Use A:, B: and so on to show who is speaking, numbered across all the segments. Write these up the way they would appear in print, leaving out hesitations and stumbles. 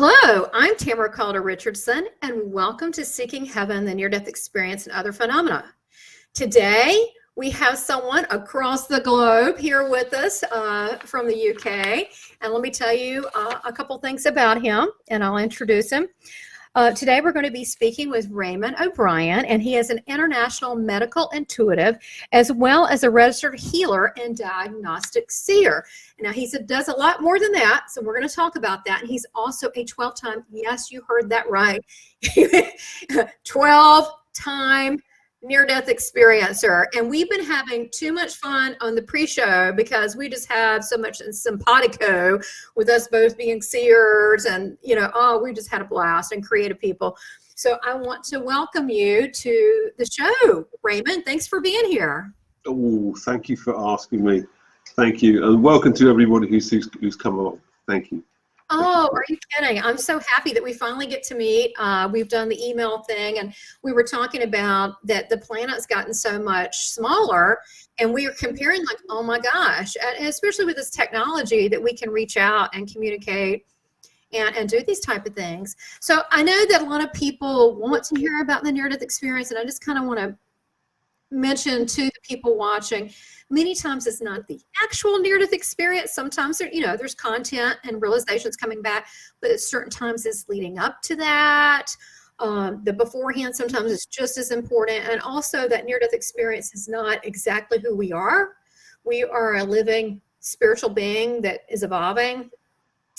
A: Hello, I'm Tamara Caulder Richardson, and welcome to Seeking Heaven, the Near-Death Experience and Other Phenomena. Today, we have someone across the globe here with us from the UK, and let me tell you a couple things about him, and I'll introduce him. Today, we're going to be speaking with Raymond O'Brien, and he is an international medical intuitive, as well as a registered healer and diagnostic seer. Now, he does a lot more than that, so we're going to talk about that. And he's also a 12-time, yes, you heard that right, 12-time near-death experiencer. And we've been having too much fun on the pre-show because we just have so much simpatico with us both being seers, and we just had a blast, and creative people. So I want to welcome you to the show, Raymond. Thanks for being here.
B: Oh, thank you for asking me. Thank you, and welcome to everybody who's come along. Thank you.
A: Oh, are you kidding? I'm so happy that we finally get to meet. We've done the email thing, and we were talking about that the planet's gotten so much smaller, and we are comparing like, oh my gosh, and especially with this technology that we can reach out and communicate and do these type of things. So I know that a lot of people want to hear about the near-death experience, and I just kind of want to mention to the people watching, many times it's not the actual near-death experience. Sometimes there's content and realizations coming back, but at certain times it's leading up to that. The beforehand sometimes is just as important. And also that near-death experience is not exactly who we are. We are a living spiritual being that is evolving,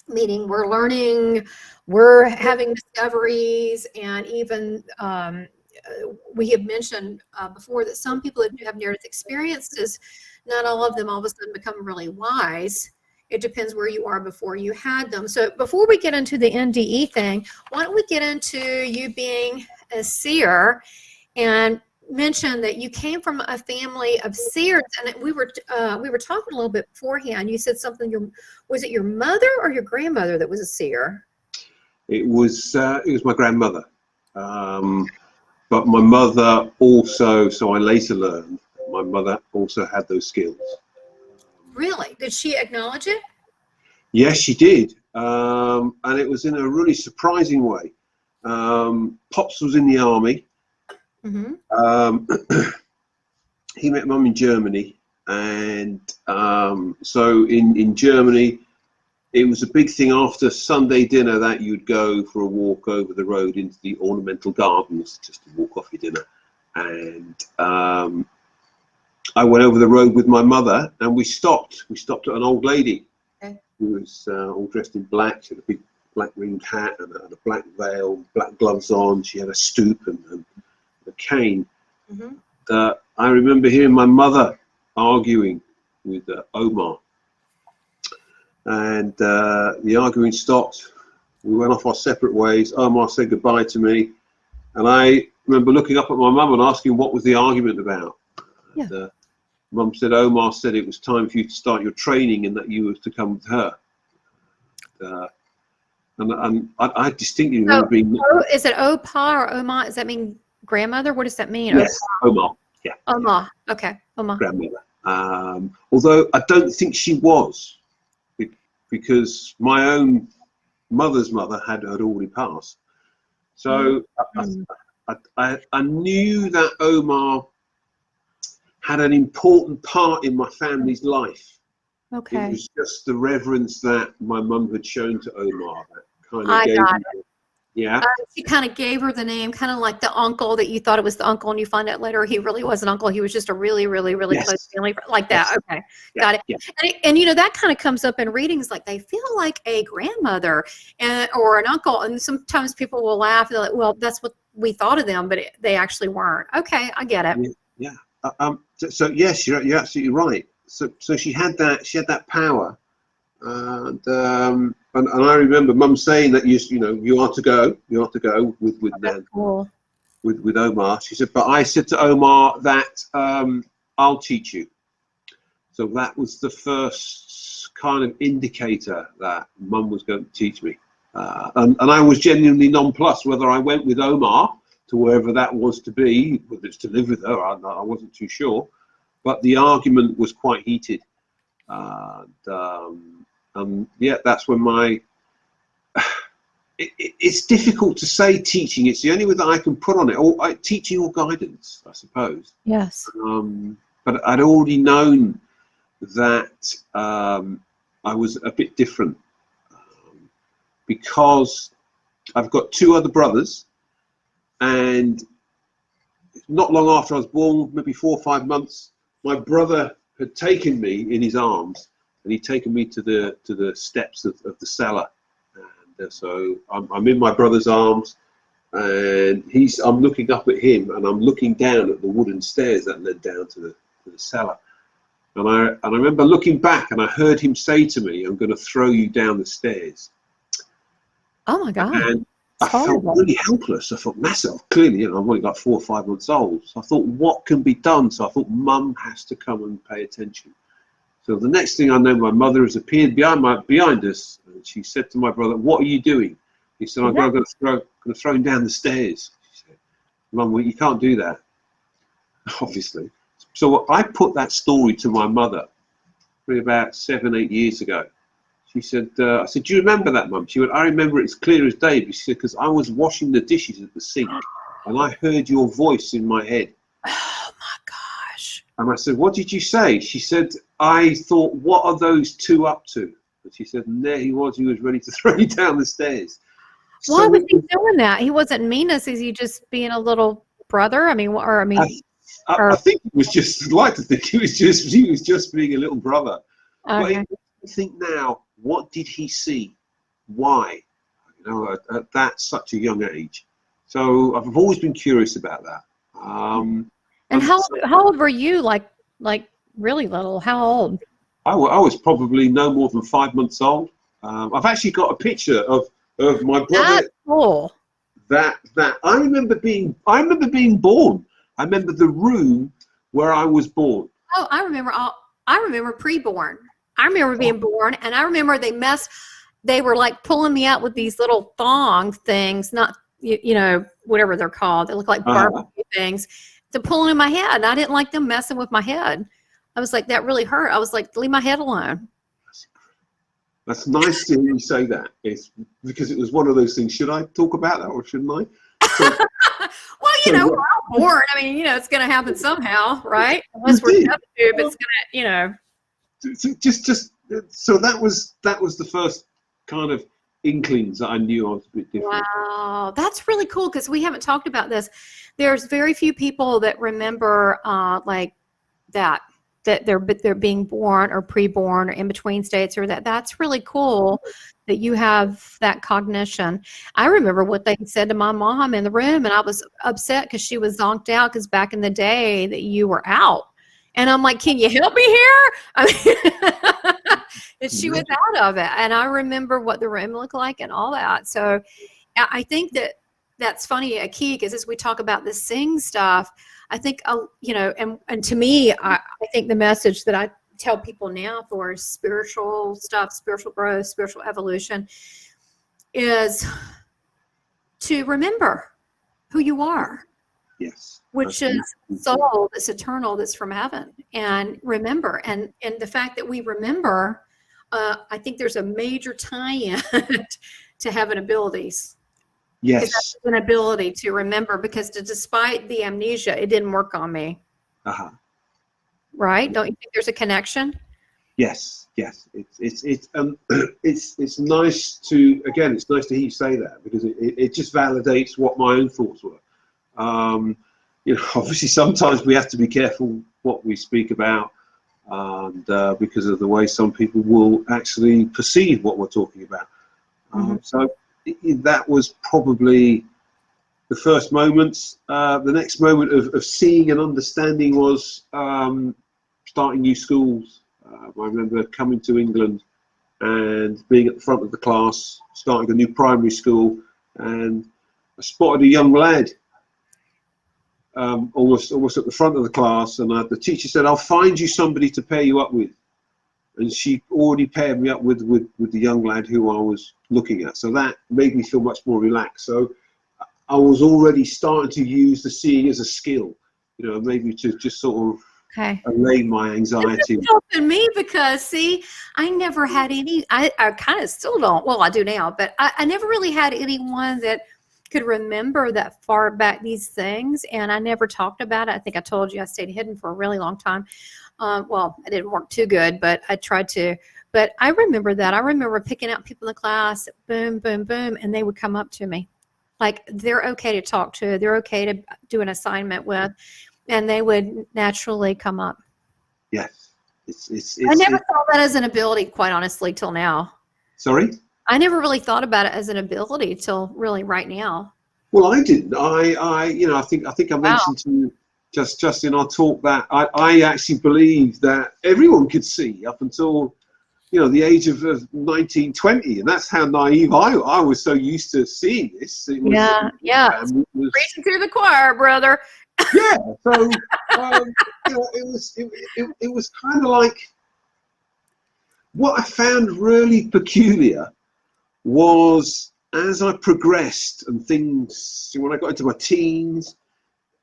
A: meaning we're learning, we're having discoveries, and even we have mentioned before that some people that do have near-death experiences, not all of them all of a sudden become really wise. It depends where you are before you had them. So before we get into the NDE thing, why don't we get into you being a seer and mention that you came from a family of seers, and we were talking a little bit beforehand. You said something. Was it your mother or your grandmother that was a seer?
B: It was my grandmother. But my mother also, so I later learned, my mother also had those skills.
A: Really? Did she acknowledge it?
B: Yes, she did. And it was in a really surprising way. Pops was in the army. Mm-hmm. He met Mum in Germany. And so in Germany, it was a big thing after Sunday dinner that you'd go for a walk over the road into the ornamental gardens just to walk off your dinner. And I went over the road with my mother, and we stopped. We stopped at an old lady who was all dressed in black. She had a big black ringed hat and a black veil, black gloves on. She had a stoop and a cane. Mm-hmm. I remember hearing my mother arguing with Omar. And the arguing stopped. We went off our separate ways. Omar said goodbye to me. And I remember looking up at my mum and asking what was the argument about. Yeah. And, Mum said Omar said it was time for you to start your training and that you were to come with her. And I distinctly remember being...
A: Is it Opa or Oma? Does that mean grandmother? What does that mean?
B: Yes, Omar. Yeah.
A: Oma. Okay. Oma.
B: Grandmother. Although I don't think she was, because my own mother's mother had already passed. So I knew that Omar had an important part in my family's life. Okay. It was just the reverence that my mum had shown to Omar that kind of gave me. Yeah.
A: She kind of gave her the name, kind of like the uncle that you thought it was the uncle, and you find out later he really was an uncle. He was just a really, really, really close family friend, like that. Yes. Okay, yeah. Got it. Yeah. And that kind of comes up in readings, like they feel like a grandmother or an uncle, and sometimes people will laugh. They're like, "Well, that's what we thought of them, but they actually weren't." Okay, I get it.
B: Yeah. So yes, you're absolutely right. So she had that power. And I remember Mum saying that you are to go with Nan, cool. with Omar. She said, but I said to Omar that I'll teach you. So that was the first kind of indicator that Mum was going to teach me, and I was genuinely nonplussed whether I went with Omar to wherever that was to be, whether it's to live with her. I wasn't too sure, but the argument was quite heated. Yeah, that's when it's difficult to say teaching. It's the only way that I can put on it. Or teaching or guidance, I suppose.
C: Yes.
B: But I'd already known that I was a bit different because I've got two other brothers, and not long after I was born, maybe 4 or 5 months, my brother had taken me in his arms, and he'd taken me to the steps of the cellar. And so I'm in my brother's arms, and I'm looking up at him, and I'm looking down at the wooden stairs that led down to the cellar. And I remember looking back, and I heard him say to me, "I'm going to throw you down the stairs."
C: Oh my God.
B: And I felt really helpless. I thought, myself, clearly, I've only got 4 or 5 months old. So I thought, what can be done? So I thought, Mum has to come and pay attention. So the next thing I know, my mother has appeared behind us, and she said to my brother, "What are you doing?" He said, "I'm going to throw him down the stairs." She said, "Mum, well, you can't do that," obviously. So I put that story to my mother probably about 7 or 8 years ago. She said, I said, "Do you remember that, Mum?" She went, "I remember it as clear as day." She said, "Because I was washing the dishes at the sink, and I heard your voice in my head."
C: Oh my gosh.
B: And I said, "What did you say?" She said, "I thought, what are those two up to?" And she said, and there he was ready to throw you down the stars.
C: Why was he doing that? He wasn't mean as is he just being a little brother? I mean,
B: I think it was just, I'd like to think he was just being a little brother.
C: okay.
B: But I think now, what did he see? Why? At such a young age. So I've always been curious about that.
C: And how old were you? Like really little? How old?
B: I was probably no more than 5 months old. I've actually got a picture of my brother.
C: That's cool.
B: That I remember being born. I remember the room where I was born.
A: Oh, I remember preborn. I remember being born, and I remember they were like pulling me out with these little thong things, not whatever they're called. They look like barbecue things. They're pulling in my head, and I didn't like them messing with my head. I was like, that really hurt. I was like, leave my head alone.
B: That's nice to hear you say that. It's because it was one of those things. Should I talk about that or shouldn't I? So,
A: well, we're all born. I mean, it's going to happen somehow, right? Unless we're test tube, it's going to,
B: Just so that was the first kind of inklings that I knew I was a bit different.
A: Wow, that's really cool because we haven't talked about this. There's very few people that remember like that they're being born or preborn or in between states or that. That's really cool that you have that cognition. I remember what they said to my mom in the room, and I was upset because she was zonked out because back in the day that you were out. And I'm like, can you help me here? I mean, and she was out of it. And I remember what the room looked like and all that. So I think that's funny, a key, because as we talk about the sing stuff, I think, and to me, I think the message that I tell people now for spiritual stuff, spiritual growth, spiritual evolution is to remember who you are.
B: Yes.
A: Which is soul that's eternal, that's from heaven. And remember, and the fact that we remember, I think there's a major tie-in to heaven abilities.
B: Yes.
A: That's an ability to remember, because despite the amnesia, it didn't work on me.
B: Uh-huh.
A: Right? Don't you think there's a connection?
B: Yes. It's nice to, again, it's nice to hear you say that, because it just validates what my own thoughts were. Obviously sometimes we have to be careful what we speak about, and because of the way some people will actually perceive what we're talking about. So that was probably the first moments. The next moment of seeing and understanding was starting new schools. I remember coming to England and being at the front of the class, starting a new primary school, and I spotted a young lad almost at the front of the class, and the teacher said, "I'll find you somebody to pair you up with." And she already paired me up with the young lad who I was looking at. So that made me feel much more relaxed. So I was already starting to use the seeing as a skill, maybe to just sort of
C: Okay.
B: allay my anxiety.
A: It's helping me because, see, I never had any, I kind of still don't, well, I do now, but I never really had anyone that could remember that far back these things, and I never talked about it. I think I told you I stayed hidden for a really long time. Well, it didn't work too good, but I tried to. But I remember that. I remember picking out people in the class, boom, boom, boom, and they would come up to me. Like, they're okay to talk to, they're okay to do an assignment with, and they would naturally come up.
B: Yes.
A: I never saw that as an ability, quite honestly, till now.
B: Sorry?
A: I never really thought about it as an ability till really right now.
B: Well, I didn't. I think I mentioned to you just in our talk that I actually believed that everyone could see up until, the age of 19, 20, and that's how naive I was. So used to seeing this. It was,
A: yeah. Preaching to the choir, brother.
B: Yeah. So it was kind of like, what I found really peculiar was, as I progressed and things, when I got into my teens,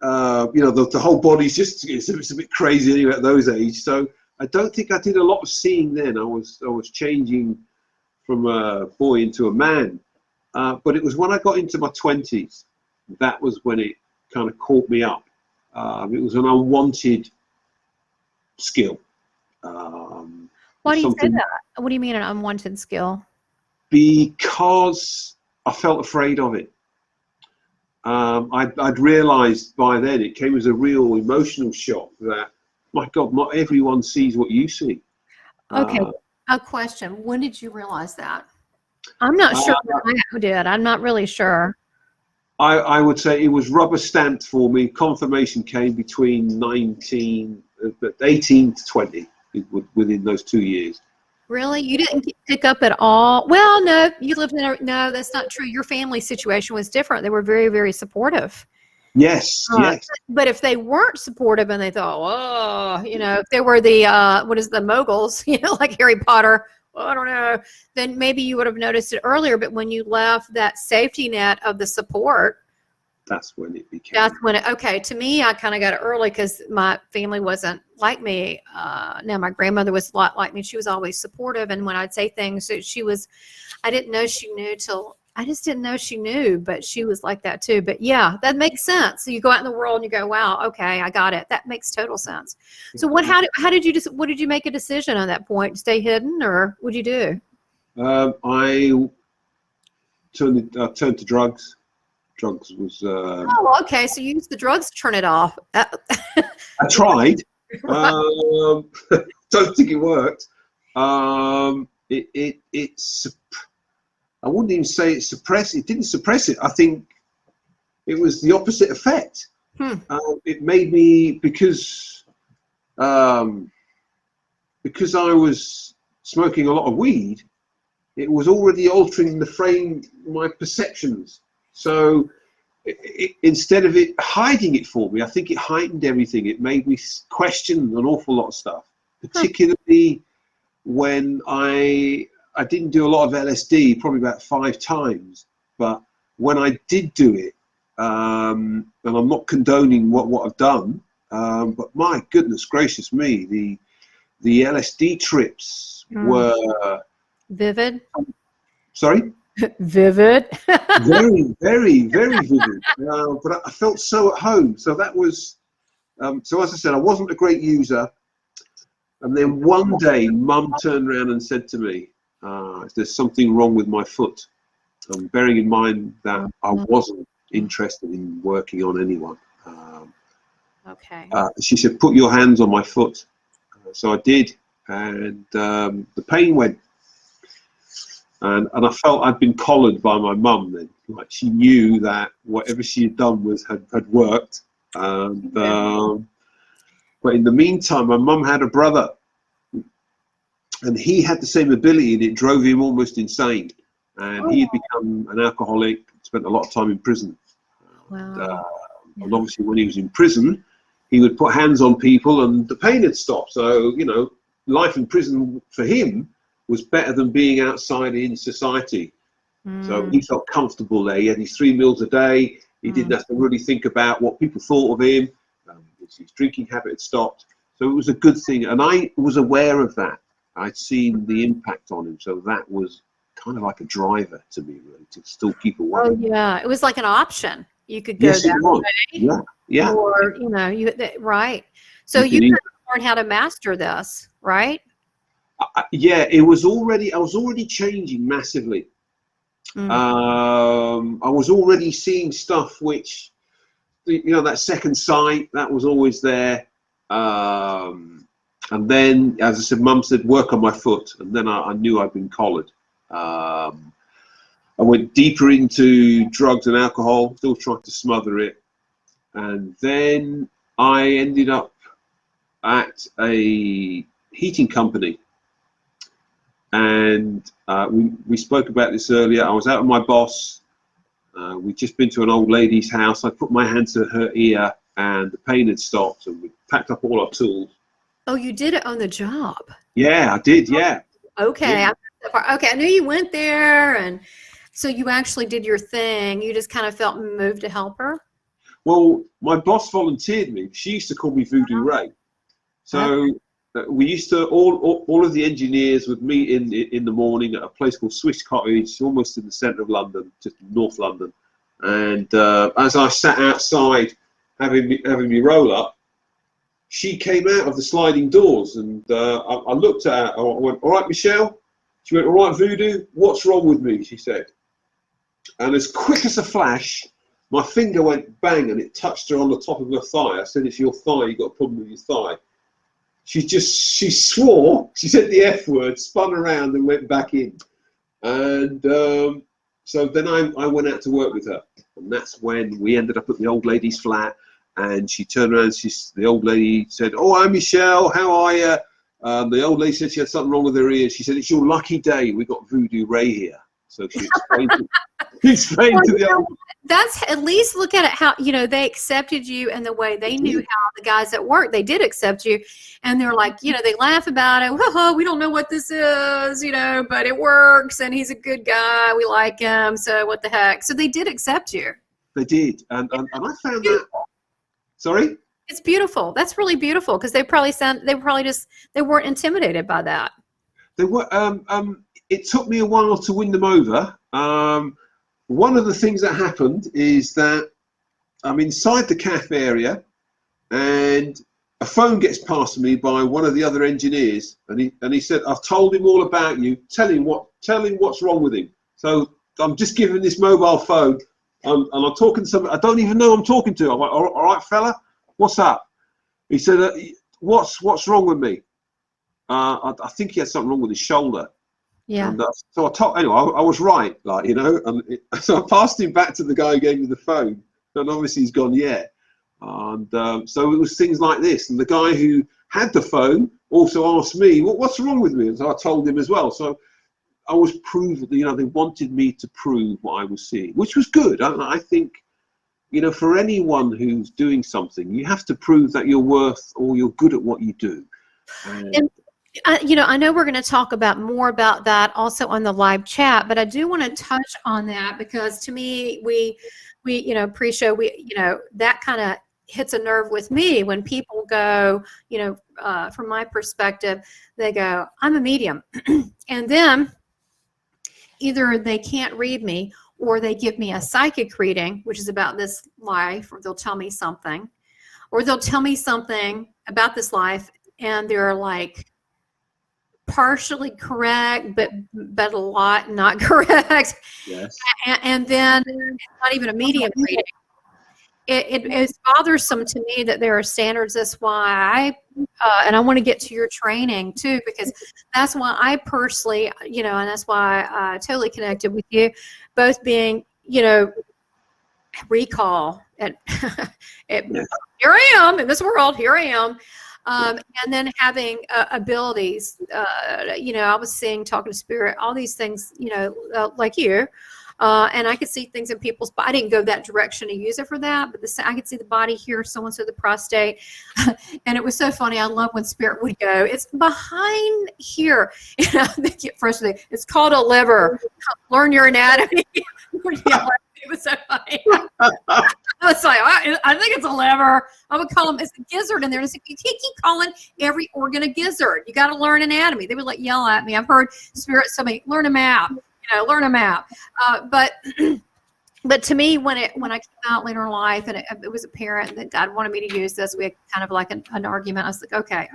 B: the whole body's it's a bit crazy anyway at those ages. So I don't think I did a lot of seeing then. I was changing from a boy into a man. But it was when I got into my 20s, that was when it kind of caught me up. It was an unwanted skill.
C: Why do you say that? What do you mean an unwanted skill?
B: Because I felt afraid of it. I'd realized by then, it came as a real emotional shock that, my God, not everyone sees what you see.
C: Okay, a question. When did you realize that? I'm not sure when I did. I'm not really sure.
B: I would say it was rubber stamped for me. Confirmation came between 18 to 20, within those 2 years.
C: Really? You didn't pick up at all? Well, no, you lived in a, no, that's not true. Your family situation was different. They were very, very supportive.
B: Yes, yes.
C: But if they weren't supportive and they thought, oh, if they were the, the moguls, like Harry Potter, well, I don't know, then maybe you would have noticed it earlier. But when you left that safety net of the support,
B: that's when it became.
C: That's when okay, to me, I kind of got it early because my family wasn't like me. Now, my grandmother was a lot like me. She was always supportive. And when I'd say things, I didn't know she knew I just didn't know she knew, but she was like that too. But yeah, that makes sense. So you go out in the world and you go, wow, okay, I got it. That makes total sense. So what did you make a decision on that point? Stay hidden, or what'd you do?
B: I turned to drugs. Drugs was.
C: Oh, okay. So you used the drugs to turn it off.
B: I tried. Don't think it worked. I wouldn't even say it suppressed. It didn't suppress it. I think it was the opposite effect. It made me, because I was smoking a lot of weed, it was already altering my perceptions. So instead of it hiding it for me, I think it heightened everything. It made me question an awful lot of stuff, particularly when I didn't do a lot of LSD, probably about 5 times. But when I did do it, and I'm not condoning what I've done, but my goodness gracious me, the LSD trips were
C: vivid.
B: Sorry?
C: Vivid.
B: Very, very, very vivid. But I felt so at home. So that was, so as I said, I wasn't a great user. And then one day, Mum turned around and said to me, there's something wrong with my foot. Bearing in mind that I wasn't interested in working on anyone.
C: Okay.
B: She said, put your hands on my foot. So I did, and the pain went. And I felt I'd been collared by my mum then. Like, she knew that whatever she had done had worked. And, but in the meantime, my mum had a brother, and he had the same ability, and it drove him almost insane. And he had become an alcoholic, spent a lot of time in prison.
C: Wow.
B: And obviously when he was in prison, he would put hands on people and the pain had stopped. So, life in prison for him was better than being outside in society. So he felt comfortable there. He had his 3 meals a day. He didn't have to really think about what people thought of him. His drinking habit had stopped. So it was a good thing, and I was aware of that. I'd seen the impact on him, so that was kind of like a driver to me, really, to still keep away.
C: Oh yeah, it was like an option. You could go
B: Yes, it
C: that
B: was.
C: way,
B: Yeah.
C: or right. So you
B: can
C: had to learn how to master this, right?
B: yeah, it was already. I was already changing massively.
C: Mm.
B: I was already seeing stuff which, that second sight, that was always there. And then, as I said, Mum said, work on my foot, and then I knew I'd been collared. I went deeper into drugs and alcohol, still trying to smother it, and then I ended up at a heating company. And we spoke about this earlier. I was out with my boss. We'd just been to an old lady's house. I put my hand to her ear, and the pain had stopped, and we packed up all our tools.
C: Oh, you did it on the job.
B: Yeah, I did. Yeah.
C: Okay.
B: Yeah.
C: Okay. I knew you went there, and so you actually did your thing. You just kind of felt moved to help her.
B: Well, my boss volunteered me. She used to call me Voodoo Ray. So we used to all of the engineers would meet in the morning at a place called Swiss Cottage, almost in the centre of London, just North London. And as I sat outside having me roll up, she came out of the sliding doors, and I looked at her. I went, "All right, Michelle." She went, "All right, Voodoo. What's wrong with me?" She said. And as quick as a flash, my finger went bang, and it touched her on the top of her thigh. I said, "It's your thigh. You got a problem with your thigh." She swore. She said the F word, spun around, and went back in. And so then I went out to work with her, and that's when we ended up at the old lady's flat. And she turned around. The old lady said, "Oh, I'm Michelle. How are you?" The old lady said she had something wrong with her ears. She said, "It's your lucky day. We got Voodoo Ray here." So she explained to the old.
C: That's at least look at it how they accepted you, and the way they knew how the guys at work, they did accept you, and they're like, they laugh about it. Whoa, we don't know what this is, but it works, and he's a good guy. We like him, so what the heck? So they did accept you.
B: They did, and I found that. Sorry.
C: It's beautiful. That's really beautiful, because they weren't intimidated by that.
B: They were. It took me a while to win them over. One of the things that happened is that I'm inside the cafe area, and a phone gets passed to me by one of the other engineers, and he said, "I've told him all about you. Tell him what's wrong with him." So I'm just giving this mobile phone, and I'm talking to somebody I don't even know I'm talking to. I'm like, "All right, fella, what's up?" He said, "What's wrong with me?" I think he had something wrong with his shoulder.
C: Yeah.
B: And so I was right, and so I passed him back to the guy who gave me the phone, and obviously he's gone, yeah. And so it was things like this, and the guy who had the phone also asked me, "What's wrong with me?" And so I told him as well. So I was proved, they wanted me to prove what I was seeing, which was good. I think, for anyone who's doing something, you have to prove that you're worth or you're good at what you do.
C: And I know we're going to talk more about that also on the live chat, but I do want to touch on that, because to me, we pre-show, that kind of hits a nerve with me when people go, from my perspective, they go, "I'm a medium," and then either they can't read me, or they give me a psychic reading, which is about this life, or they'll tell me something, about this life, and they're like partially correct, but a lot not correct.
B: Yes.
C: And then it's not even a medium reading. It is bothersome to me that there are standards. That's why and I want to get to your training too, because that's why I personally, and that's why I totally connected with you, both being, recall and
B: Yes.
C: Here I am in this world. Here I am. And then having abilities, I was seeing, talking to spirit, all these things, like you, and I could see things in people's body. I didn't go that direction to use it for that, but I could see the body here, so-and-so the prostate. And it was so funny. I love when spirit would go, "It's behind here." They get frustrated. "It's called a liver. Learn your anatomy." It was so funny. I was like, I think it's a liver. I would call them, it's a gizzard in there. And I said, you keep calling every organ a gizzard. You got to learn anatomy. They would like yell at me. I've heard spirits tell me, learn a map, learn a map. But to me, when I came out later in life, and it was apparent that God wanted me to use this, we had kind of like an argument. I was like, okay.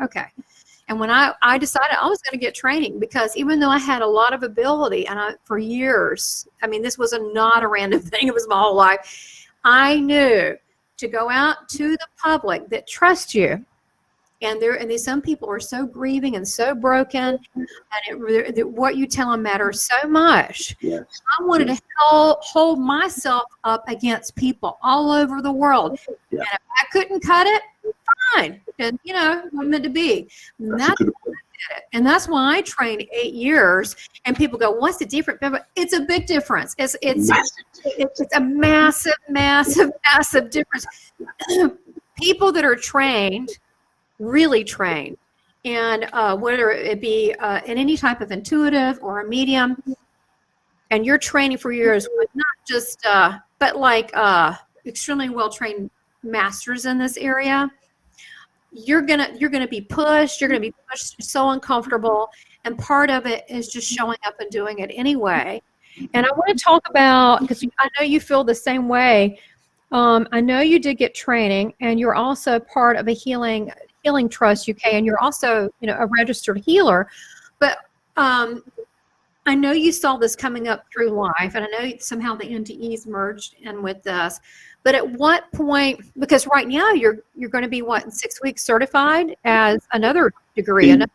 C: And when I decided I was going to get training, because even though I had a lot of ability, and for years, I mean, this was not a random thing. It was my whole life. I knew to go out to the public that trust you. And some people are so grieving and so broken, and what you tell them matters so much.
B: Yes.
C: I wanted to hold myself up against people all over the world.
B: Yeah.
C: And if I couldn't cut it, fine. And, it wasn't meant to be. And that's why I trained 8 years. And people go, what's the difference? But it's a big difference. It's a massive, massive, massive difference. People that are trained, really trained, and whether it be in any type of intuitive or a medium, and you're training for years with not just but like extremely well-trained masters in this area, you're gonna be pushed. You're gonna be pushed so uncomfortable, and part of it is just showing up and doing it anyway. And I want to talk about, because I know you feel the same way. I know you did get training, and you're also part of a Healing Trust UK, and you're also a registered healer. But I know you saw this coming up through life, and I know somehow the NDEs merged in with this. But at what point, because right now you're going to be in 6 weeks certified as another degree?
B: In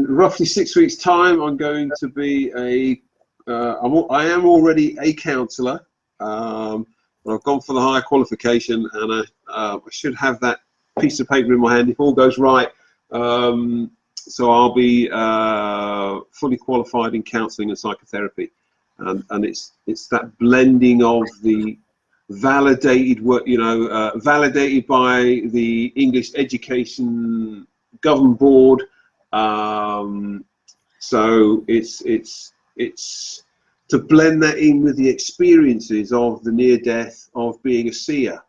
B: roughly 6 weeks' time, I'm going to be I am already a counsellor. I've gone for the higher qualification, and I should have that piece of paper in my hand if all goes right. So I'll be fully qualified in counselling and psychotherapy, and it's that blending of the validated work, validated by the English Education Government Board. So it's to blend that in with the experiences of the near death, of being a seer.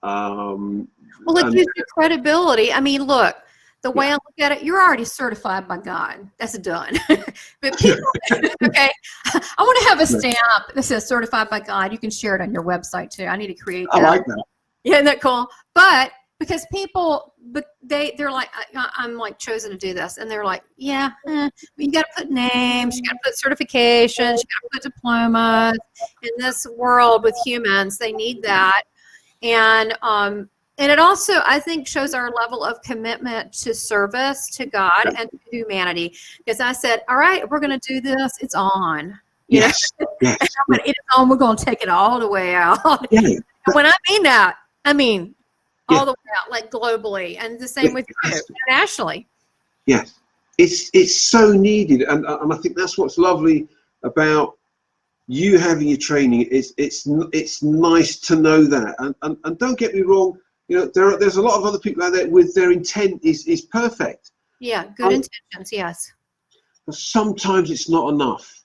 C: Well, it gives you credibility. I mean, look, the way I look at it, you're already certified by God. That's done. But people, okay, I want to have a stamp that says certified by God. You can share it on your website too. I need to create that.
B: I like that.
C: Yeah, isn't that cool? But because people, they're like, I'm like chosen to do this, and they're like, yeah, you got to put names, you got to put certifications, you got to put diplomas. In this world with humans, they need that, and it also, I think, shows our level of commitment to service to God and to humanity. Because I said, all right, we're going to do this. It's on.
B: Yes.
C: It's on. We're going to take it all the way out.
B: Yeah.
C: When I mean that, I mean all the way out, like globally, and the same with you, internationally.
B: Yes, it's so needed, and I think that's what's lovely about you having your training. It's nice to know that, and don't get me wrong. There's a lot of other people out there with their intent is perfect.
C: Yeah, good intentions, yes.
B: But sometimes it's not enough.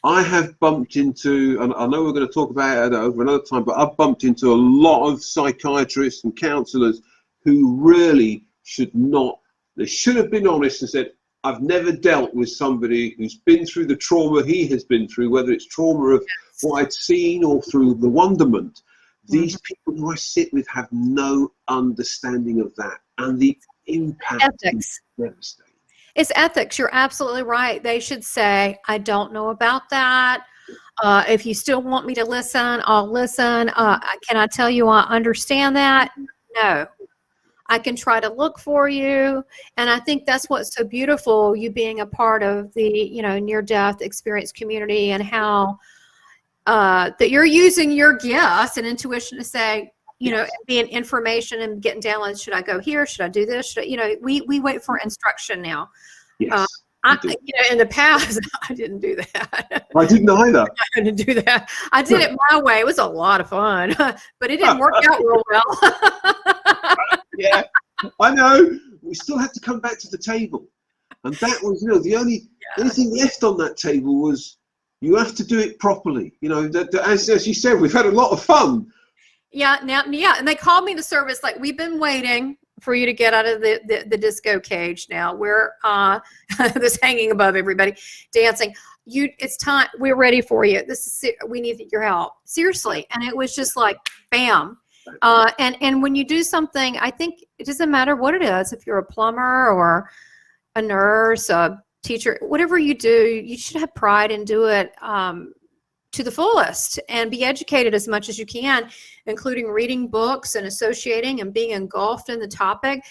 B: I have bumped into, and I know we're going to talk about it over another time, but I've bumped into a lot of psychiatrists and counsellors who really should not. They should have been honest and said, I've never dealt with somebody who's been through the trauma he has been through, whether it's trauma of what I'd seen or through the wonderment. These people who I sit with have no understanding of that, and the impact
C: Ethics.
B: is devastating.
C: It's ethics. You're absolutely right. They should say, I don't know about that. If you still want me to listen, I'll listen. Can I tell you I understand that? No. I can try to look for you. And I think that's what's so beautiful, you being a part of the, near-death experience community, and how that you're using your gifts and intuition to say, being information and getting downloads. Should I go here? Should I do this? We wait for instruction now.
B: Yes.
C: In the past, I didn't do that.
B: I didn't either.
C: I didn't do that. I did it my way. It was a lot of fun, but it didn't work out real well.
B: Yeah, I know. We still had to come back to the table, and that was, the only thing left on that table was you have to do it properly. You know, as you said, we've had a lot of fun.
C: Yeah, and they called me to service, like, we've been waiting for you to get out of the disco cage now. We're this hanging above everybody, dancing. It's time. We're ready for you. We need your help. Seriously. And it was just like, bam. And when you do something, I think it doesn't matter what it is. If you're a plumber or a nurse, a teacher, whatever you do, you should have pride and do it to the fullest and be educated as much as you can, including reading books and associating and being engulfed in the topic.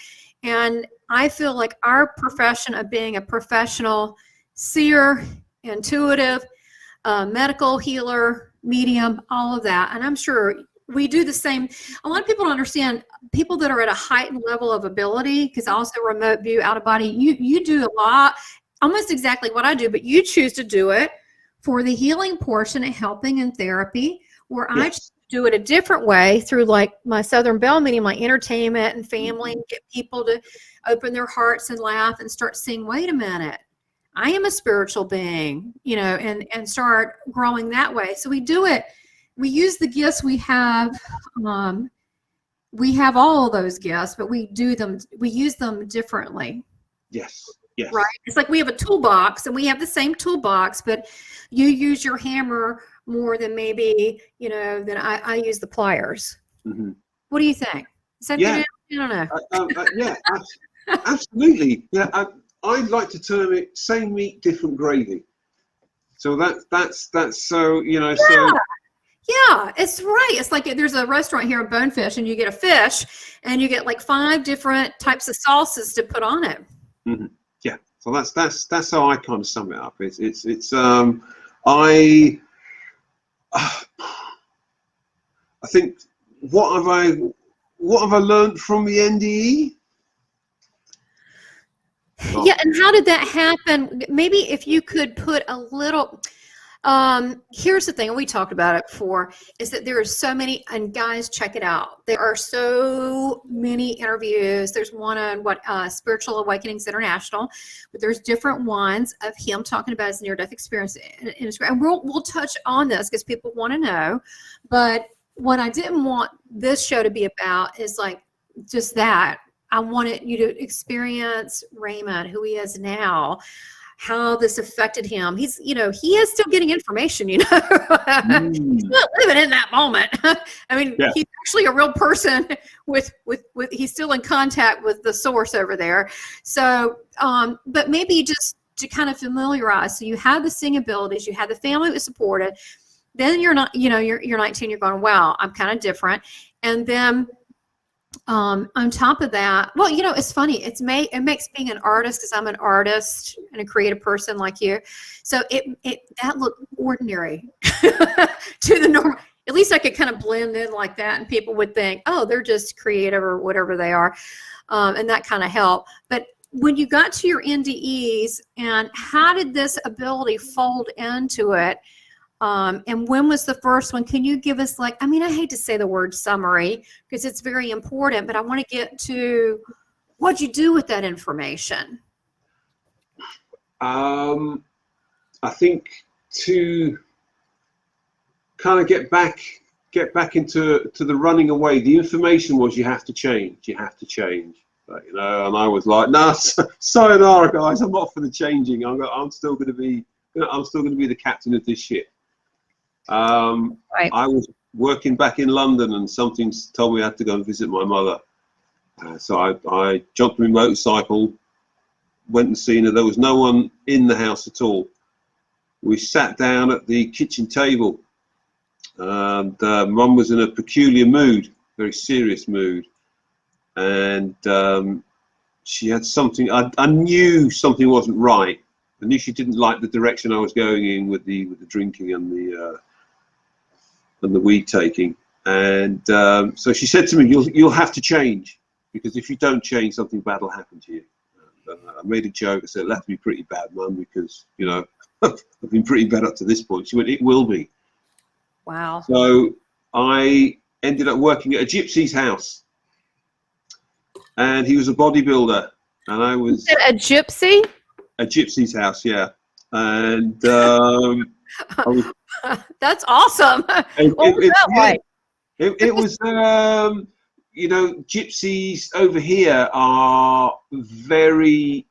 C: And I feel like our profession of being a professional seer, intuitive, medical healer, medium, all of that. And I'm sure we do the same. A lot of people don't understand, people that are at a heightened level of ability, because I also remote view, out of body, you do a lot, almost exactly what I do, but you choose to do it for the healing portion and helping in therapy, where
B: Yes.
C: I do it a different way through, like, my Southern Belle Medium, my entertainment and family, and get people to open their hearts and laugh and start seeing, wait a minute, I am a spiritual being, you know, and start growing that way. So we do it. We use the gifts we have. We have all of those gifts, but we use them differently.
B: Yes. Yes.
C: Right. It's like we have a toolbox and we have the same toolbox, but you use your hammer more than maybe, you know, than I use the pliers.
B: Mm-hmm.
C: What do you think? Is that good? I don't know.
B: Yeah, absolutely. Yeah, I'd like to term it same meat, different gravy. So that's so, you know,
C: Yeah.
B: so.
C: Yeah, it's right. It's like there's a restaurant here in Bonefish, and you get a fish and you get like 5 different types of sauces to put on it.
B: Mm-hmm. Yeah, so that's how I kind of sum it up. I think what have I learned from the NDE?
C: Yeah, and how did that happen? Maybe if you could put a little. Here's the thing, and we talked about it before, is that there are so many, and guys, check it out. There are so many interviews. There's one on Spiritual Awakenings International, but there's different ones of him talking about his near-death experience. And we'll touch on this because people want to know. But what I didn't want this show to be about is like just that. I wanted you to experience Raymond, who he is now, how this affected him. He's, you know, he is still getting information, you know. He's not living in that moment. I mean, yeah. He's actually a real person with he's still in contact with the source over there. So, but maybe just to kind of familiarize. So you have the seeing abilities, you have the family that supported. Then you're not, you know, you're 19, you're going, wow, I'm kind of different. And then on top of that, well, you know, it's funny. It makes being an artist, because I'm an artist and a creative person like you. So that looked ordinary to the normal. At least I could kind of blend in like that, and people would think, oh, they're just creative or whatever they are, and that kind of helped. But when you got to your NDEs, and how did this ability fold into it? And when was the first one? Can you give us, like, I mean, I hate to say the word summary because it's very important, but I want to get to what'd you do with that information?
B: I think to kind of get back into the running away, the information was you have to change. But, you know, and I was like, nah, sayonara, guys. I'm not for the changing. I'm still going to be the captain of this ship. Right. I was working back in London, and something told me I had to go and visit my mother. So I jumped on my motorcycle, went and seen her. There was no one in the house at all. We sat down at the kitchen table, and Mum was in a peculiar mood, very serious mood, and she had something. I knew something wasn't right. I knew she didn't like the direction I was going in with the drinking and the weed taking, and so she said to me, "You'll have to change, because if you don't change, something bad will happen to you." And, I made a joke. I said, "It'll have to be pretty bad, Mum, because, you know, I've been pretty bad up to this point." She went, "It will be."
C: Wow.
B: So I ended up working at a gypsy's house, and he was a bodybuilder, and I was
C: a gypsy.
B: A gypsy's house, yeah. And I was,
C: That's awesome.
B: it,
C: What was that like?
B: it was, you know, gypsies over here are very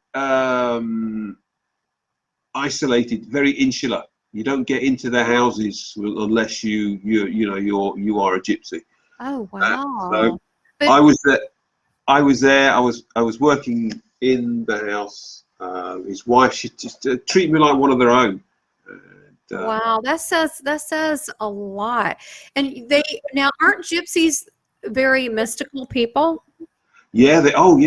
B: isolated, very insular. You don't get into their houses unless you are a gypsy.
C: Oh,
B: So
C: wow. But
B: I was there. I was working in the house. His wife, she just treated me like one of their own. And,
C: wow, that says a lot. And they now aren't gypsies very mystical people?
B: yeah, more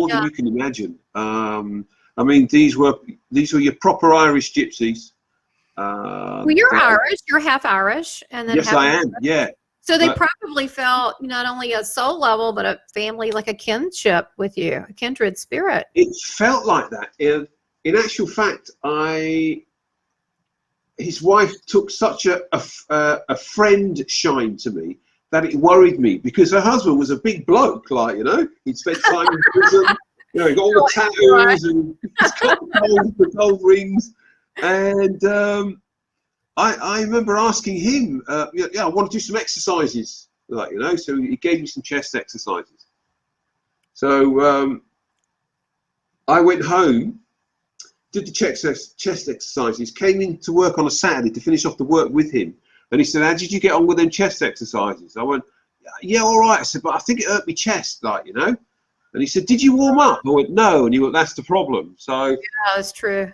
B: than
C: Yeah.
B: you can imagine. I mean, these were your proper Irish gypsies.
C: Well, you're
B: That-
C: Irish. You're half Irish, and then
B: yes,
C: half.
B: I am. Yeah,
C: So they
B: but
C: probably felt not only a soul level, but a family, like a kinship with you, a kindred spirit.
B: it felt like that. In actual fact, his wife took such a friend shine to me that it worried me, because her husband was a big bloke, like, you know, he'd spent time in prison, you know, he got all the tattoos and he's got the gold rings. And I remember asking him, I want to do some exercises, like, you know, so he gave me some chest exercises. So I went home, did the chest exercises, came in to work on a Saturday to finish off the work with him. And he said, how did you get on with them chest exercises? I went, yeah, all right. I said, but I think it hurt my chest, like, you know. And he said, did you warm up? I went, no. And he went, that's the problem. So
C: Yeah, that's true.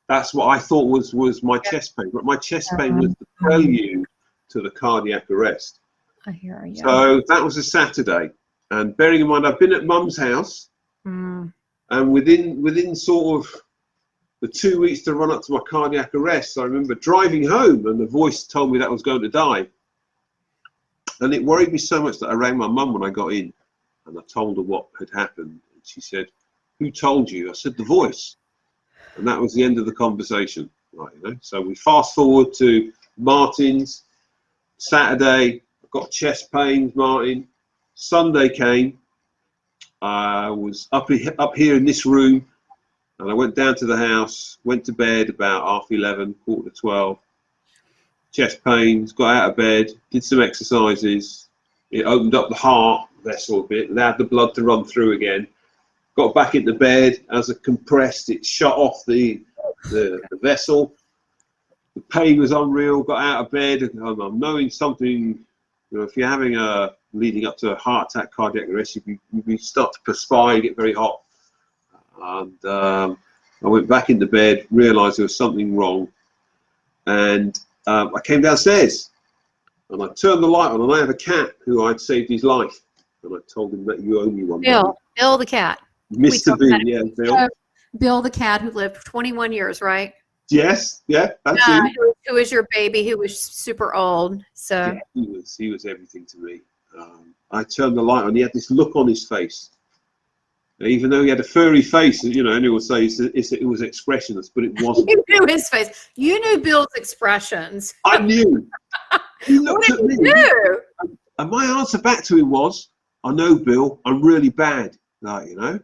B: that's what I thought was my chest pain. But my chest pain was the prelude to the cardiac arrest.
C: I hear you.
B: So that was a Saturday. And bearing in mind, I've been at Mum's house.
C: Mm.
B: And within sort of the 2 weeks to run up to my cardiac arrest, I remember driving home and the voice told me that I was going to die. And it worried me so much that I rang my mum when I got in and I told her what had happened. And she said, who told you? I said, the voice. And that was the end of the conversation. Right, you know? So we fast forward to Martin's. Saturday, I got chest pains, Martin. Sunday came. I was up here in this room. And I went down to the house, went to bed about 11:30, 11:45. Chest pains, got out of bed, did some exercises. It opened up the heart vessel a bit, allowed the blood to run through again. Got back into bed. As I compressed, it shut off the vessel. The pain was unreal. Got out of bed. And I'm knowing something. You know, if you're having a leading up to a heart attack, cardiac arrest, you start to perspire, get very hot. And I went back into bed, realised there was something wrong, and I came downstairs and I turned the light on, and I have a cat who I'd saved his life, and I told him that you owe me one.
C: Bill the cat.
B: Mr. B, yeah, Bill.
C: Bill the cat who lived 21 years, right?
B: Yes, yeah, that's him.
C: Who was your baby, who was super old. So
B: Yeah, he was everything to me. I turned the light on. He had this look on his face. Even though he had a furry face, you know, anyone will say it was expressionless, but it wasn't.
C: you knew his face. You knew Bill's expressions.
B: I knew. He looked at me.
C: You?
B: And my answer back to him was, I know, Bill, I'm really bad. Like, you know.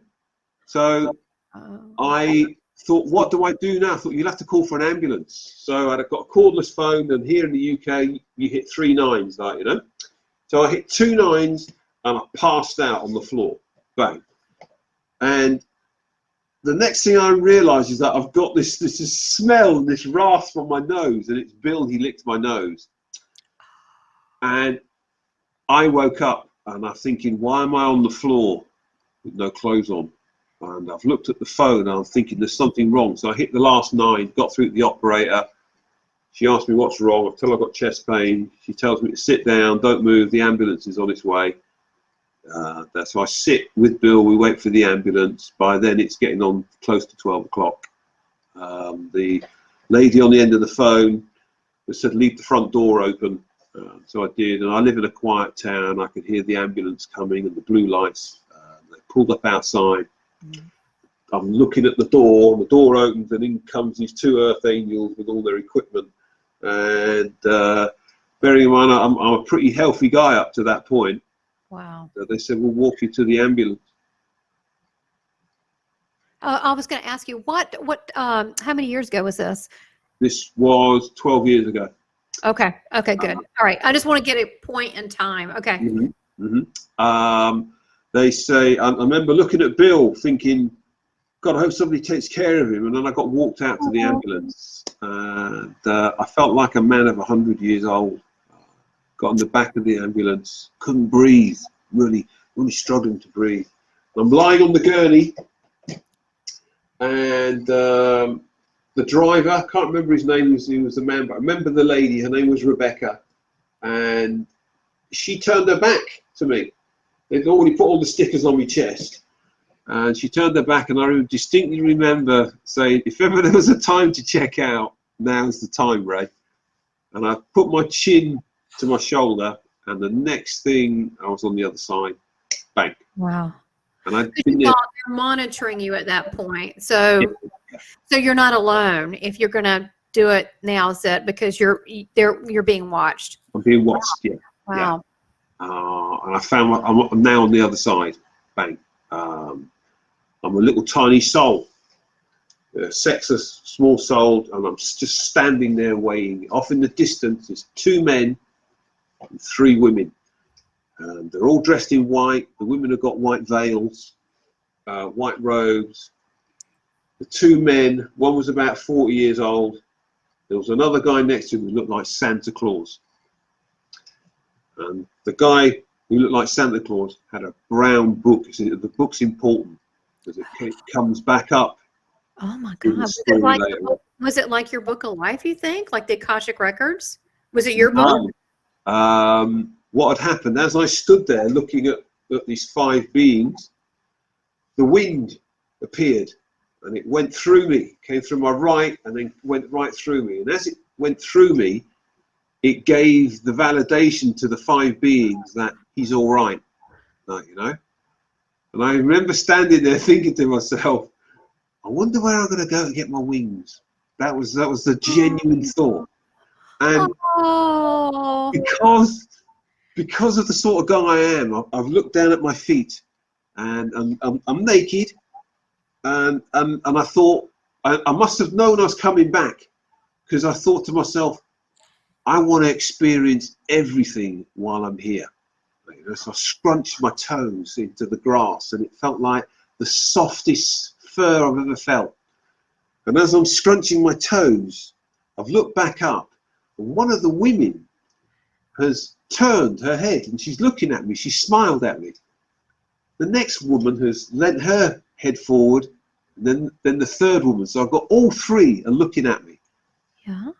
B: So I thought, what do I do now? I thought, you'll have to call for an ambulance. So I'd got a cordless phone, and here in the UK, you hit 3 9s, like, you know. So I hit 2 9s, and I passed out on the floor. Bang. And the next thing I realised is that I've got this smell and this rasp on my nose, and it's Bill. He licked my nose, and I woke up and I'm thinking, why am I on the floor with no clothes on? And I've looked at the phone and I'm thinking there's something wrong. So I hit the last 9, got through to the operator. She asked me what's wrong. I tell her I've got chest pain. She tells me to sit down, don't move. The ambulance is on its way. So I sit with Bill, we wait for the ambulance. By then it's getting on close to 12 o'clock. The lady on the end of the phone said, leave the front door open. So I did, and I live in a quiet town. I could hear the ambulance coming and the blue lights. They pulled up outside. I'm looking at the door, and the door opens, and in comes these 2 earth angels with all their equipment. And bearing in mind, I'm a pretty healthy guy up to that point.
C: Wow.
B: So they said, we'll walk you to the ambulance.
C: I was going to ask you, how many years ago was this?
B: This was 12 years ago.
C: Okay. Okay, good. All right. I just want to get a point in time. Okay.
B: They say, I remember looking at Bill thinking, God, I hope somebody takes care of him. And then I got walked out to the ambulance. And I felt like a man of 100 years old. Got in the back of the ambulance, couldn't breathe, really struggling to breathe. I'm lying on the gurney, and the driver, I can't remember his name, he was the man, but I remember the lady, her name was Rebecca, and she turned her back to me. They'd already put all the stickers on my chest, and she turned her back, and I distinctly remember saying, if ever there was a time to check out, now's the time, Ray. And I put my chin to my shoulder, and the next thing, I was on the other side. Bang.
C: Wow.
B: And I'd
C: been they're monitoring you at that point. So you're not alone if you're going to do it now, is that because you're being watched?
B: I'm being watched, yeah.
C: Wow.
B: Yeah. And I found I'm now on the other side. Bang. I'm a little tiny soul, sexless, small soul, and I'm just standing there waiting. Off in the distance, there's 2 men and 3 women. And they're all dressed in white. The women have got white veils, white robes. The 2 men, one was about 40 years old. There was another guy next to him who looked like Santa Claus. And the guy who looked like Santa Claus had a brown book. The book's important because it comes back up.
C: Oh my God. Was it like your book of life, you think? Like the Akashic Records? Was it your book?
B: What had happened, as I stood there looking at these 5 beings, the wind appeared and it went through me, came through my right and then went right through me. And as it went through me, it gave the validation to the 5 beings that he's all right, you know. And I remember standing there thinking to myself, I wonder where I'm going to go to get my wings. That was the genuine thought. And because of the sort of guy I am, I've looked down at my feet, and I'm naked, and I thought I must have known I was coming back, because I thought to myself, I want to experience everything while I'm here. So I scrunched my toes into the grass, and it felt like the softest fur I've ever felt. And as I'm scrunching my toes, I've looked back up, and one of the women has turned her head and she's looking at me. She smiled at me. The next woman has leant her head forward, and then the 3rd woman. So I've got all 3 are looking at me.
C: Yeah.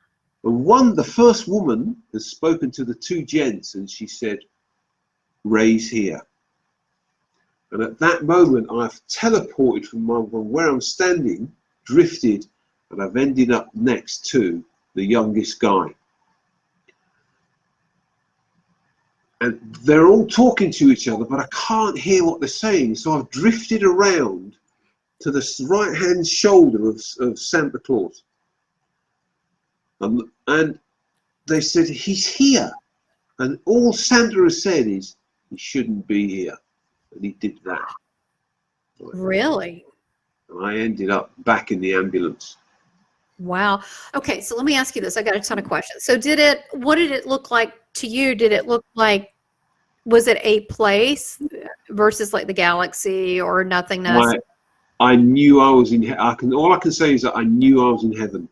B: And the first woman has spoken to the 2 gents, and she said, Ray's here. And at that moment, I've teleported from where I'm standing, drifted, and I've ended up next to the youngest guy. And they're all talking to each other, but I can't hear what they're saying. So I've drifted around to the right-hand shoulder of Santa Claus. And they said, he's here. And all Santa has said is, he shouldn't be here. And he did that.
C: Really?
B: And I ended up back in the ambulance.
C: Wow. Okay, so let me ask you this. I got a ton of questions. So what did it look like to you? Did it look like, was it a place versus like the galaxy or nothingness?
B: I knew I was in, all I can say is that I knew I was in heaven,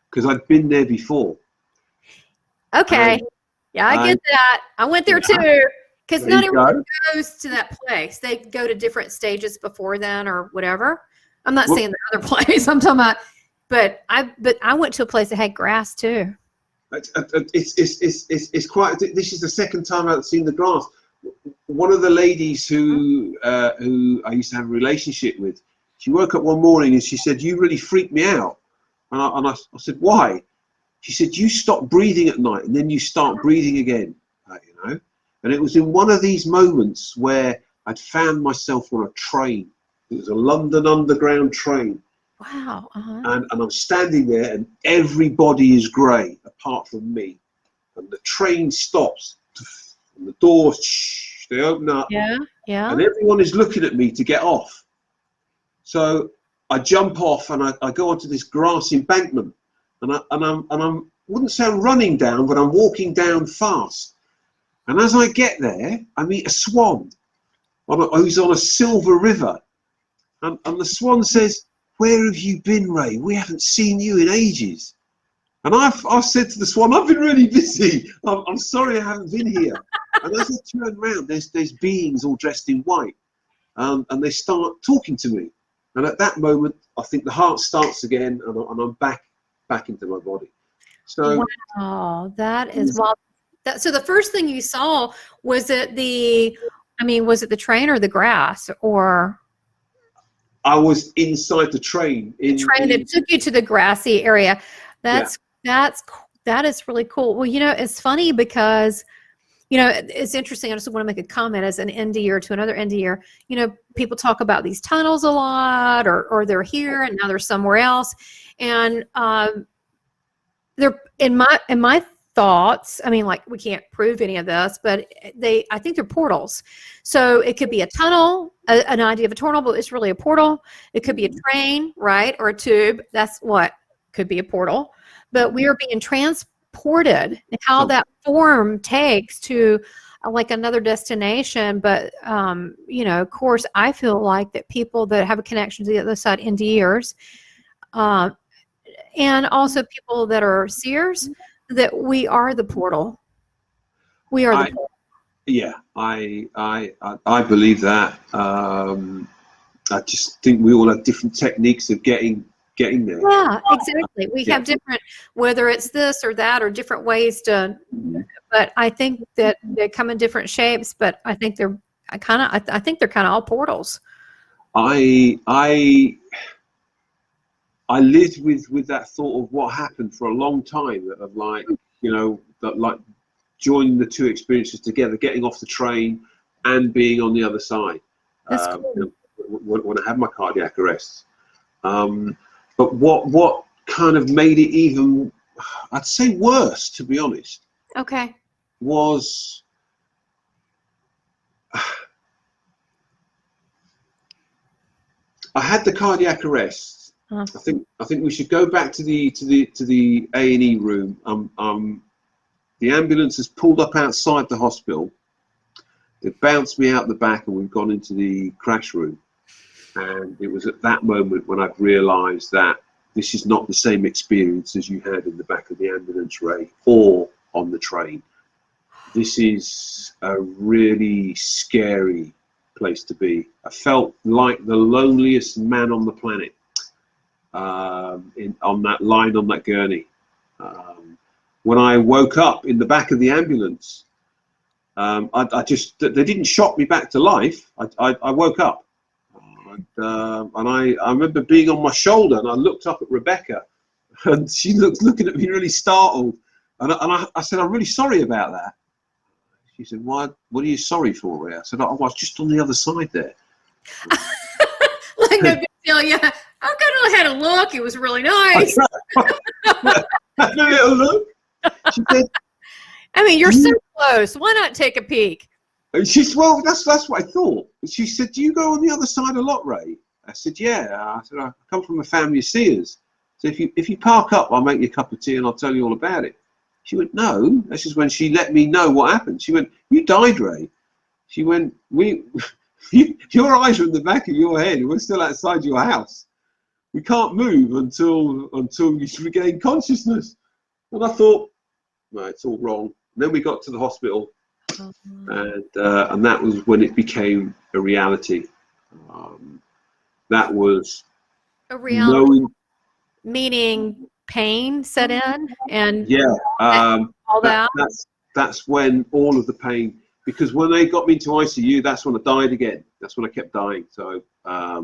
B: because I'd been there before.
C: Okay. Yeah, I get that. I went there too. Because not everyone goes to that place. They go to different stages before then or whatever. I'm not saying the other place. I'm talking about, but I went to a place that had grass too. It's
B: quite. This is the second time I've seen the grass. One of the ladies who I used to have a relationship with, she woke up one morning and she said, "You really freaked me out." And I said, "Why?" She said, "You stop breathing at night and then you start breathing again." You know. And it was in one of these moments where I'd found myself on a train. It was a London Underground train.
C: Wow.
B: And I'm standing there and everybody is grey apart from me. And the train stops and the doors, they open up.
C: Yeah.
B: And everyone is looking at me to get off. So I jump off and I go onto this grass embankment. and I'm wouldn't say I'm running down, but I'm walking down fast. And as I get there, I meet a swan who's on a silver river, and the swan says, "Where have you been, Ray? We haven't seen you in ages." And I've said to the swan, "I've been really busy. I'm sorry I haven't been here." And as I turn around, there's beings all dressed in white, and they start talking to me. And at that moment, I think the heart starts again, and I'm back into my body. So,
C: wow, that is wild. So the first thing you saw, was it the train or the grass, or?
B: I was inside the train.
C: The train that took you to the grassy area. That is really cool. Well, it's funny because, it's interesting. I just want to make a comment as an NDEr to another NDEr. People talk about these tunnels a lot, or they're here and now they're somewhere else. And they're in my thoughts. I mean, like, we can't prove any of this, but I think they're portals. So it could be a tunnel, an idea of a tunnel, but it's really a portal. It could be a train, right? Or a tube. That's what could be a portal. But we are being transported, and how that form takes to like another destination. But, of course, I feel like that people that have a connection to the other side, NDErs, and also people that are seers, that we are the portal. We are the portal.
B: Yeah, I believe that. I just think we all have different techniques of getting there.
C: Yeah, exactly. We have different, whether it's this or that, or different ways to. But I think that they come in different shapes. But I think they're kind of all portals. I
B: lived with that thought of what happened for a long time, of like, that, like, joining the two experiences together, getting off the train and being on the other side.
C: That's cool.
B: When I had my cardiac arrest. But what kind of made it even, I'd say, worse, to be honest,
C: okay,
B: was I had the cardiac arrest. I think we should go back to the A&E room. The ambulance has pulled up outside the hospital. They bounced me out the back, and we've gone into the crash room. And it was at that moment when I've realised that this is not the same experience as you had in the back of the ambulance, Ray, or on the train. This is a really scary place to be. I felt like the loneliest man on the planet on that gurney. When I woke up in the back of the ambulance, they didn't shock me back to life. I woke up. And I remember being on my shoulder, and I looked up at Rebecca, and she looking at me really startled. And I said, "I'm really sorry about that." She said, "What are you sorry for, Ray?" I said, "I was just on the other side there."
C: Like, no big deal. Yeah, I kind of had a look. It was really nice.
B: Had a little look. She said,
C: I mean, you're so close. Why not take a peek?
B: And she said, "Well, that's what I thought." She said, "Do you go on the other side a lot, Ray?" I said, "Yeah." I said, "I come from a family of seers. So if you park up, I'll make you a cup of tea and I'll tell you all about it." She went, "No." This is when she let me know what happened. She went, "You died, Ray." She went, "Your eyes are in the back of your head. We're still outside your house. We can't move until you regain consciousness." And I thought, no, it's all wrong. And then we got to the hospital. And that was when it became a reality. That was
C: a reality, meaning pain set in, and all that.
B: That's when all of the pain. Because when they got me into ICU, that's when I died again. That's when I kept dying. So I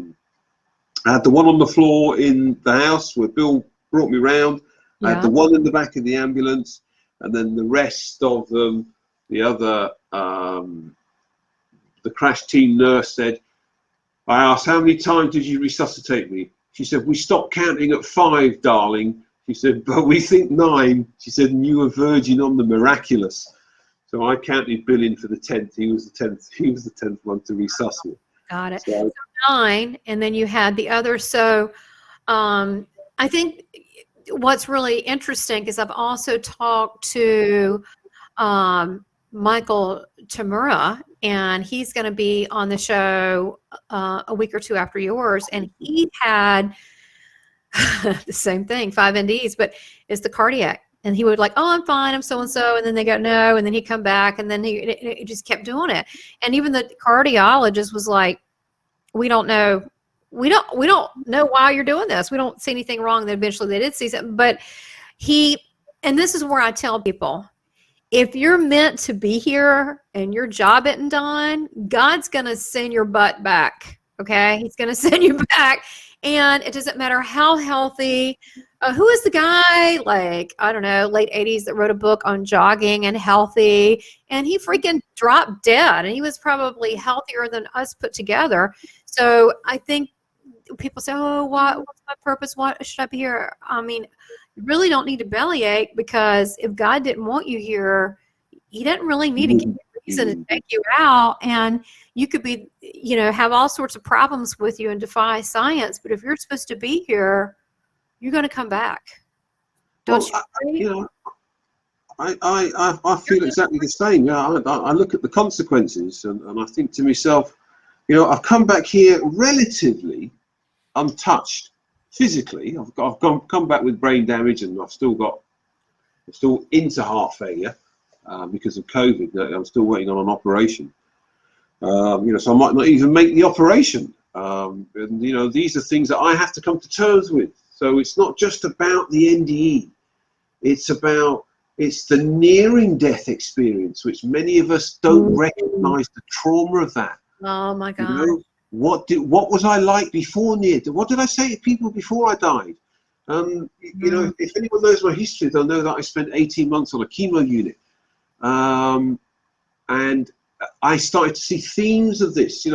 B: had the one on the floor in the house where Bill brought me round. I had the one in the back of the ambulance, and then the rest of them. The other, the crash team nurse said, I asked, "How many times did you resuscitate me?" She said, "We stopped counting at 5, darling." She said, "But we think 9. She said, "And you were verging on the miraculous." So I counted Bill in for the 10th. He was the 10th. He was the 10th one to resuscitate.
C: Got it. So 9, and then you had the other. So I think what's really interesting is I've also talked to Michael Tamara, and he's going to be on the show a week or two after yours, and he had the same thing, 5 NDEs, but it's the cardiac. And he would like, oh, I'm fine, I'm so-and-so. And then they go, no. And then he'd come back, and then he just kept doing it. And even the cardiologist was like, we don't know why you're doing this. We don't see anything wrong. Then eventually they did see something. But and this is where I tell people, if you're meant to be here and your job isn't done, God's going to send your butt back. Okay. He's going to send you back. And it doesn't matter how healthy. Who is the guy, like, I don't know, late 80s that wrote a book on jogging and healthy, and he freaking dropped dead, and he was probably healthier than us put together. So I think people say, oh, what's my purpose? What should I be here? I mean, you really don't need to bellyache, because if God didn't want you here, he didn't really need to give you a reason to take you out. And you could be, have all sorts of problems with you and defy science. But if you're supposed to be here, you're going to come back. Don't you?
B: I feel exactly the same. Yeah, I look at the consequences, and I think to myself, I've come back here relatively untouched physically. I've come back with brain damage, and I'm still into heart failure because of COVID. I'm still waiting on an operation. So I might not even make the operation. And these are things that I have to come to terms with. So it's not just about the NDE. It's the nearing death experience, which many of us don't recognize the trauma of that.
C: Oh my God.
B: What was I like before near death? What did I say to people before I died? If anyone knows my history, they'll know that I spent 18 months on a chemo-unit. And I started to see themes of this.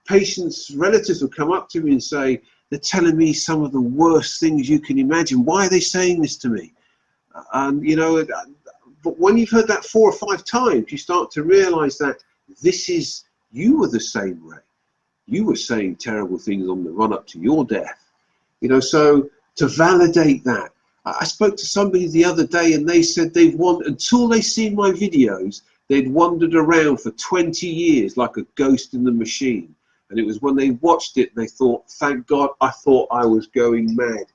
B: Patients, relatives would come up to me and say, they're telling me some of the worst things you can imagine. Why are they saying this to me? But when you've heard that 4 or 5 times, you start to realize that you were the same, Ray. You were saying terrible things on the run up to your death. So to validate that, I spoke to somebody the other day, and they said until they seen my videos, they'd wandered around for 20 years like a ghost in the machine. And it was when they watched it, they thought, thank God, I thought I was going mad.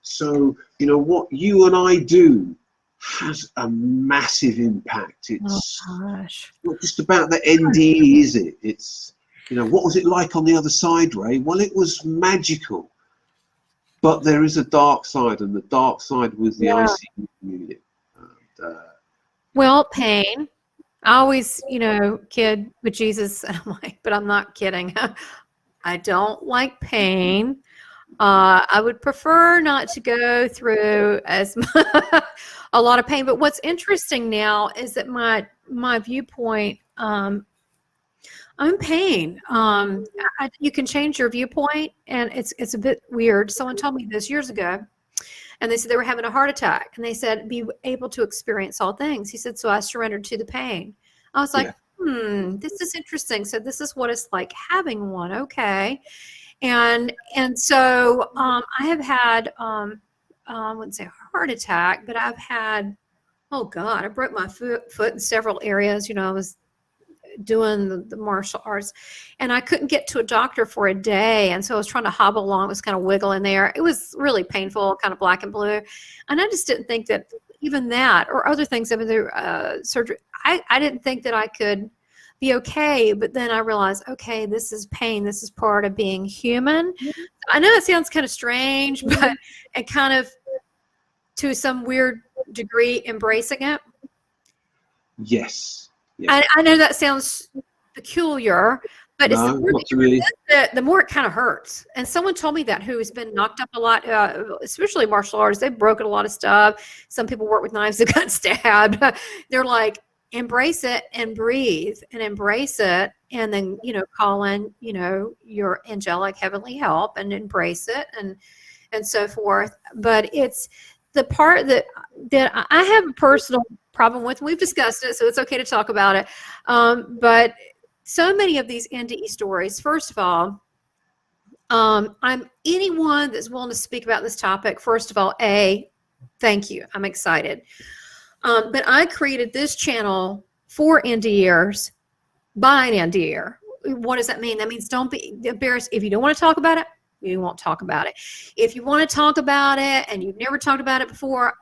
B: So, what you and I do has a massive impact. It's not just about the NDE, is it? It's, what was it like on the other side, Ray? Well, it was magical. But there is a dark side, and the dark side was the ICU unit.
C: Well, pain. I always, kid with Jesus. I'm like, but I'm not kidding. I don't like pain. I would prefer not to go through a lot of pain. But what's interesting now is that my viewpoint, I'm in pain. You can change your viewpoint, and it's a bit weird. Someone told me this years ago. And they said they were having a heart attack, and they said, be able to experience all things. He said, so I surrendered to the pain. I was like, this is interesting. So this is what it's like having one. Okay. And so I have had, I wouldn't say a heart attack, but I've had, oh God, I broke my foot in several areas. I was doing the martial arts, and I couldn't get to a doctor for a day, and so I was trying to hobble along. It was kind of wiggling there. It was really painful, kind of black and blue, and I just didn't think that even that or other things, surgery, I didn't think that I could be okay. But then I realized, okay, this is pain. This is part of being human. I know it sounds kind of strange, but it kind of, to some weird degree, embracing it.
B: Yes. Yeah.
C: I know that sounds peculiar, but it's the more it kind of hurts. And someone told me that, who has been knocked up a lot, especially martial artists. They've broken a lot of stuff. Some people work with knives that got stabbed. They're like, embrace it and breathe and embrace it. And then, call in, your angelic heavenly help and embrace it and so forth. But it's the part that I have a personal problem with. We've discussed it, so it's okay to talk about it. But so many of these NDE stories, first of all, I'm anyone that's willing to speak about this topic. First of all, Thank you. I'm excited. But I created this channel for NDErs by an NDEr. What does that mean? That means don't be embarrassed. If you don't want to talk about it, you won't talk about it. If you want to talk about it and you've never talked about it before,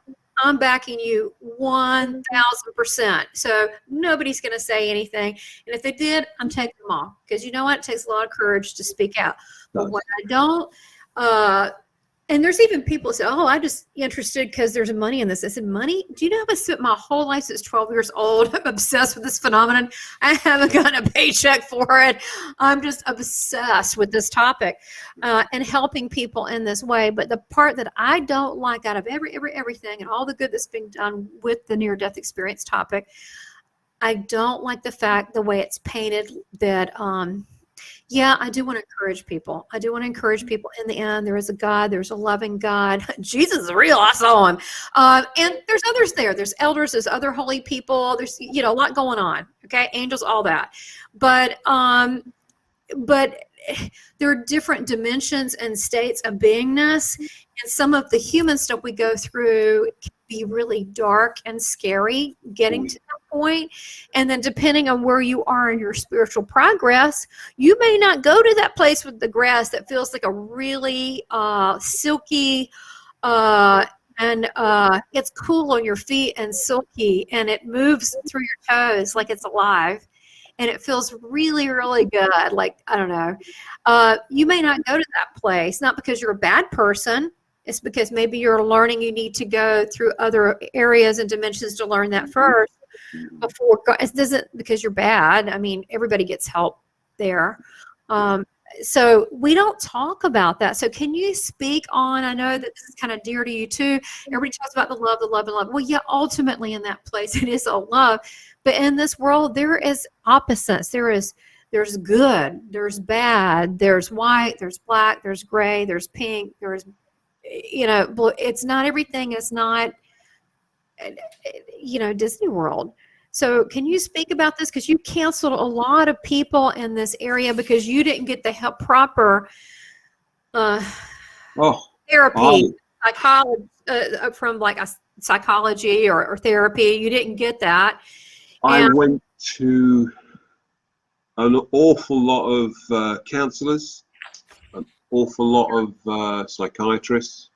C: I'm backing you 1,000%. So nobody's going to say anything. And if they did, I'm taking them off. Because you know what? It takes a lot of courage to speak out. But what I don't, and there's even people who say, oh, I'm just interested because there's money in this. I said, money? Do you know I've spent my whole life since 12 years old? I'm obsessed with this phenomenon. I haven't gotten a paycheck for it. I'm just obsessed with this topic and helping people in this way. But the part that I don't like out of everything and all the good that's been done with the near-death experience topic, I don't like the way it's painted that yeah, I do want to encourage people. I do want to encourage people. In the end, there is a God. There's a loving God. Jesus is real. I saw him. And there's others there. There's elders. There's other holy people. There's, you know, a lot going on. Okay, angels, all that. But there are different dimensions and states of beingness. And some of the human stuff we go through can be really dark and scary getting to that point. And then depending on where you are in your spiritual progress, you may not go to that place with the grass that feels like a really silky and it's cool on your feet and silky and it moves through your toes like it's alive. And it feels really, really good. Like, I don't know. You may not go to that place, not because you're a bad person. It's because maybe you're learning you need to go through other areas and dimensions to learn that first before. It doesn't because you're bad. I mean, everybody gets help there. So we don't talk about that. So can you speak on, I know that this is kind of dear to you too. Everybody talks about the love, and love. Well, yeah, ultimately in that place, it is all love. But in this world, there is opposites. There's good, there's bad, there's white, there's black, there's gray, there's pink, there's, you know, blue. It's not everything is not, you know, Disney World. So can you speak about this? Because you canceled a lot of people in this area because you didn't get the help proper therapy, psychology, from like a psychology or therapy. You didn't get that.
B: I went to an awful lot of counselors, an awful lot of psychiatrists.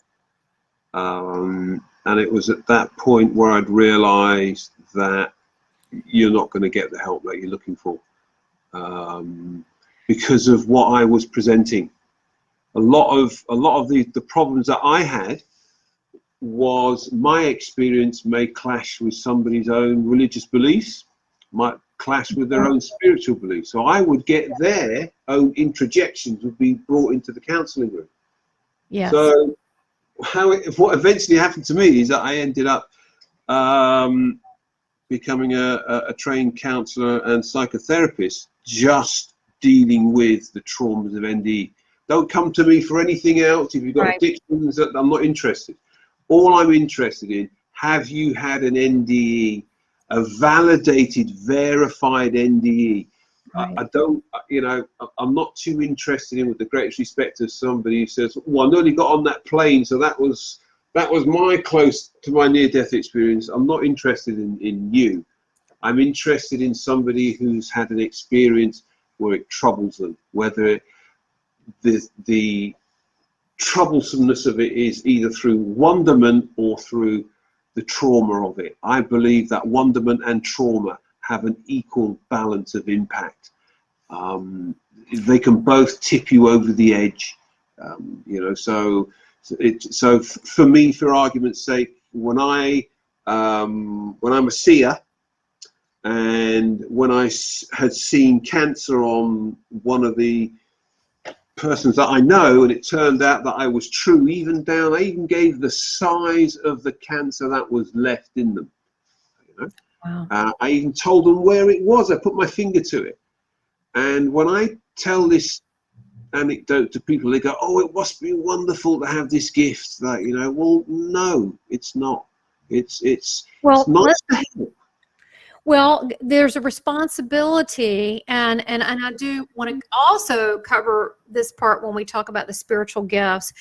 B: And it was at that point where I'd realized that you're not going to get the help that you're looking for because of what I was presenting. A lot of the problems that I had was my experience may clash with somebody's own religious beliefs, might clash with their own spiritual beliefs. So I would get their own introjections would be brought into the counselling room.
C: Yes.
B: So what eventually happened to me is that I ended up becoming a trained counsellor and psychotherapist, just dealing with the traumas of NDE. Don't come to me for anything else. If you've got addictions, I'm not interested. All I'm interested in, have you had an NDE, a validated, verified NDE? Right. I don't, you know, I'm not too interested in, with the greatest respect of somebody who says, well, I nearly got on that plane, so that was my close to my near-death experience. I'm not interested in you. I'm interested in somebody who's had an experience where it troubles them, whether the troublesomeness of it is either through wonderment or through the trauma of it. I believe that wonderment and trauma have an equal balance of impact. They can both tip you over the edge, you know. So for me, for argument's sake, when I'm a seer, and when I had seen cancer on one of the persons that I know, and it turned out that I was true, I even gave the size of the cancer that was left in them. You know? Wow. I even told them where it was. I put my finger to it. And when I tell this anecdote to people, they go, "Oh, it must be wonderful to have this gift." That, you know, well, no, it's not. It's not.
C: Well, there's a responsibility, and I do want to also cover this part when we talk about the spiritual gifts.